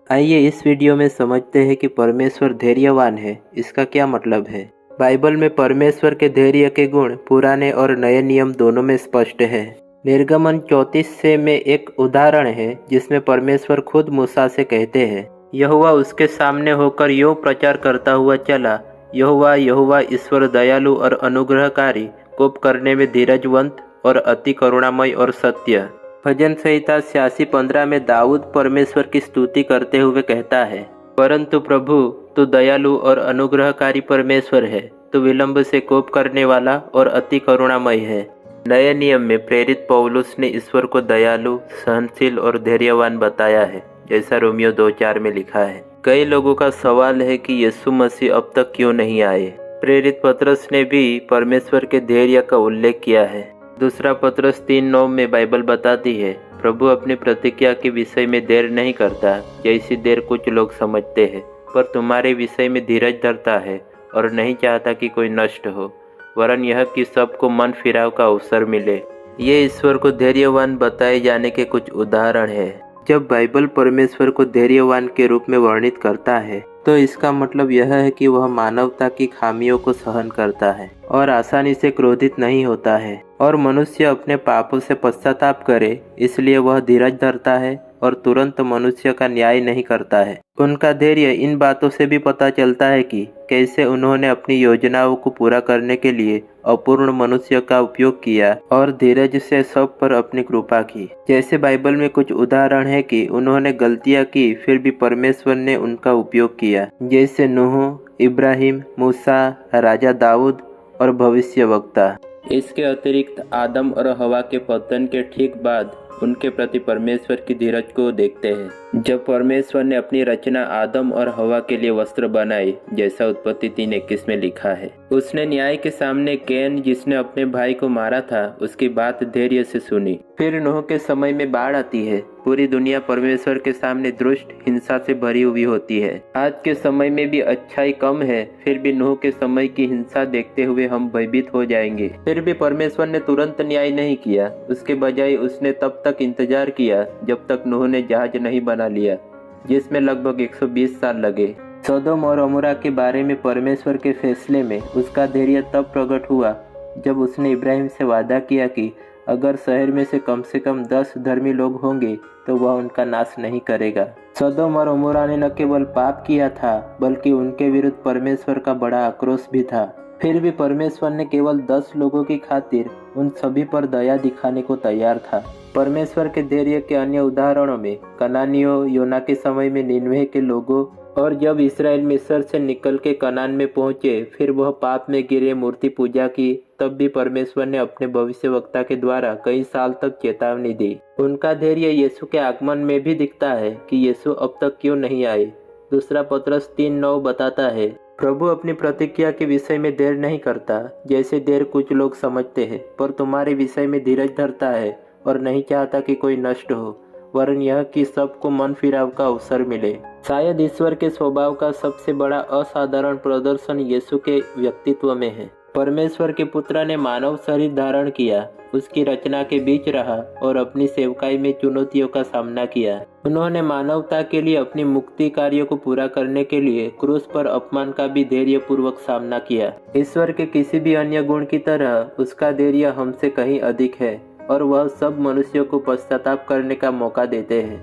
आइए इस वीडियो में समझते हैं कि परमेश्वर धैर्यवान है, इसका क्या मतलब है। बाइबल में परमेश्वर के धैर्य के गुण पुराने और नए नियम दोनों में स्पष्ट है। निर्गमन 34 से में एक उदाहरण है जिसमें परमेश्वर खुद मूसा से कहते हैं, यहोवा उसके सामने होकर यूँ प्रचार करता हुआ चला, यहोवा यहोवा ईश्वर दयालु और अनुग्रहकारी, कोप करने में धीरजवंत और अति करुणामय और सत्य। भजन संहिता 86:15 में दाऊद परमेश्वर की स्तुति करते हुए कहता है, परंतु प्रभु तू दयालु और अनुग्रहकारी परमेश्वर है, तू विलंब से कोप करने वाला और अति करुणामय है। नए नियम में प्रेरित पौलुस ने ईश्वर को दयालु, सहनशील और धैर्यवान बताया है, जैसा रोमियो 2:4 में लिखा है। कई लोगों का सवाल है कि यीशु मसीह अब तक क्यों नहीं आए। प्रेरित पतरस ने भी परमेश्वर के धैर्य का उल्लेख किया है। दूसरा पतरस 3:9 में बाइबल बताती है, प्रभु अपनी प्रतिज्ञा के विषय में देर नहीं करता, जैसी देर कुछ लोग समझते हैं, पर तुम्हारे विषय में धीरज धरता है और नहीं चाहता कि कोई नष्ट हो, वरन यह कि सबको मन फिराव का अवसर मिले। ये ईश्वर को धैर्यवान बताए जाने के कुछ उदाहरण हैं। जब बाइबल परमेश्वर को धैर्यवान के रूप में वर्णित करता है तो इसका मतलब यह है कि वह मानवता की खामियों को सहन करता है और आसानी से क्रोधित नहीं होता है, और मनुष्य अपने पापों से पश्चाताप करे इसलिए वह धीरज धरता है और तुरंत मनुष्य का न्याय नहीं करता है। उनका धैर्य इन बातों से भी पता चलता है कि कैसे उन्होंने अपनी योजनाओं को पूरा करने के लिए अपूर्ण मनुष्य का उपयोग किया और धीरज से सब पर अपनी कृपा की। जैसे बाइबल में कुछ उदाहरण है कि उन्होंने गलतियां की फिर भी परमेश्वर ने उनका उपयोग किया, जैसे नूह, इब्राहिम, मूसा, राजा दाऊद और भविष्यवक्ता। इसके अतिरिक्त आदम और हवा के पतन के ठीक बाद उनके प्रति परमेश्वर की धीरज को देखते हैं। जब परमेश्वर ने अपनी रचना आदम और हवा के लिए वस्त्र बनाए, जैसा उत्पत्ति 3:21 में लिखा है, उसने न्याय के सामने कैन जिसने अपने भाई को मारा था उसकी बात धैर्य से सुनी। फिर नूह के समय में बाढ़ आती है। पूरी दुनिया परमेश्वर के सामने दुष्ट हिंसा से भरी हुई होती है। आज के समय में भी अच्छाई कम है, फिर भी नूह के समय की हिंसा देखते हुए हम भयभीत हो जाएंगे। फिर भी परमेश्वर ने तुरंत न्याय नहीं किया, उसके बजाय उसने तब तक इंतजार किया जब तक नूह ने जहाज नहीं बना लिया, जिसमें लगभग 120 साल लगे। सदोम और अमोरा के बारे में परमेश्वर के फैसले में उसका धैर्य तब प्रकट हुआ जब उसने इब्राहिम से वादा किया कि अगर शहर में से कम 10 धर्मी लोग होंगे तो वह उनका नाश नहीं करेगा। सदोम और अमोरा ने न केवल पाप किया था बल्कि उनके विरुद्ध परमेश्वर का बड़ा आक्रोश भी था। फिर भी परमेश्वर ने केवल 10 लोगों की खातिर उन सभी पर दया दिखाने को तैयार था। परमेश्वर के धैर्य के अन्य उदाहरणों में कनानियों, योना के समय में निनवे के लोगों, और जब इसराइल मिस्र से निकल के कनान में पहुंचे फिर वह पाप में गिरे, मूर्ति पूजा की, तब भी परमेश्वर ने अपने भविष्यवक्ता के द्वारा कई साल तक चेतावनी दी। उनका धैर्य यीशु के आगमन में भी दिखता है कि यीशु अब तक क्यों नहीं आए। दूसरा पतरस 3:9 बताता है, प्रभु अपनी प्रतिज्ञा के विषय में देर नहीं करता, जैसे देर कुछ लोग समझते हैं, पर तुम्हारे विषय में धीरज धरता है और नहीं चाहता कि कोई नष्ट हो, वरन यह कि सबको मन फिराव का अवसर मिले। शायद ईश्वर के स्वभाव का सबसे बड़ा असाधारण प्रदर्शन यीशु के व्यक्तित्व में है। परमेश्वर के पुत्र ने मानव शरीर धारण किया, उसकी रचना के बीच रहा और अपनी सेवकाई में चुनौतियों का सामना किया। उन्होंने मानवता के लिए अपनी मुक्ति कार्यों को पूरा करने के लिए क्रूस पर अपमान का भी धैर्य पूर्वक सामना किया। ईश्वर के किसी भी अन्य गुण की तरह उसका धैर्य हमसे कहीं अधिक है और वह सब मनुष्यों को पश्चाताप करने का मौका देते हैं।